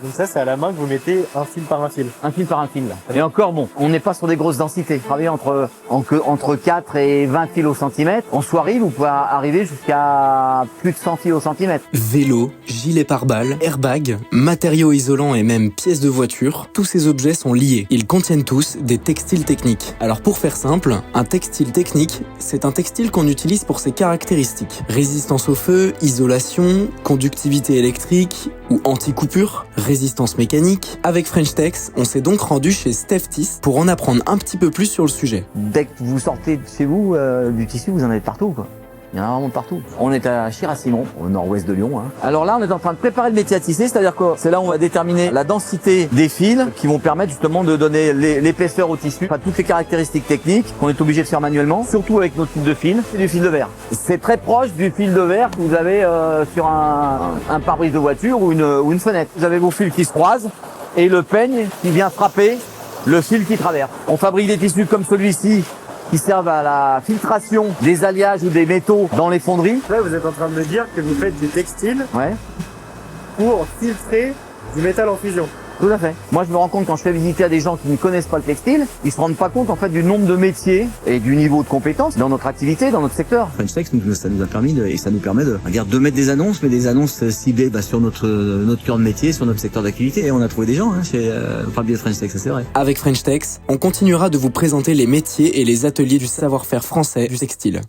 Donc ça, c'est à la main que vous mettez un fil par un fil. Un fil par un fil, là. Et encore, bon, on n'est pas sur des grosses densités. Travailler entre 4 et 20 fils au centimètre. En soirée, vous pouvez arriver jusqu'à plus de 100 fils au centimètre. Vélo, gilet pare-balles, airbag, matériaux isolants et même pièces de voiture, tous ces objets sont liés. Ils contiennent tous des textiles techniques. Alors pour faire simple, un textile technique, c'est un textile qu'on utilise pour ses caractéristiques. Résistance au feu, isolation, conductivité électrique ou anti-coupure, résistance mécanique. Avec French Tex, on s'est donc rendu chez Steftis pour en apprendre un petit peu plus sur le sujet. Dès que vous sortez de chez vous, du tissu, vous en avez partout, quoi. Il y en a vraiment partout. On est à Chirac-Simon, au nord-ouest de Lyon. Alors là, on est en train de préparer le métier à tisser, c'est-à-dire que c'est là où on va déterminer la densité des fils qui vont permettre justement de donner l'épaisseur au tissu, enfin toutes les caractéristiques techniques qu'on est obligé de faire manuellement, surtout avec nos types de fils, c'est du fil de verre. C'est très proche du fil de verre que vous avez sur un pare-brise de voiture ou une fenêtre. Vous avez vos fils qui se croisent et le peigne qui vient frapper le fil qui traverse. On fabrique des tissus comme celui-ci qui servent à la filtration des alliages ou des métaux dans les fonderies. Là, vous êtes en train de me dire que vous faites du textile Ouais, pour filtrer du métal en fusion. tout à fait. Moi, je me rends compte quand je fais visiter à des gens qui ne connaissent pas le textile, ils se rendent pas compte en fait du nombre de métiers et du niveau de compétence dans notre activité, dans notre secteur. French Tex, ça nous a permis et ça nous permet de mettre des annonces, mais des annonces ciblées sur notre cœur de métier, sur notre secteur d'activité. Et on a trouvé des gens chez par le biais de French Tex, ça c'est vrai. Avec French Tex, on continuera de vous présenter les métiers et les ateliers du savoir-faire français du textile.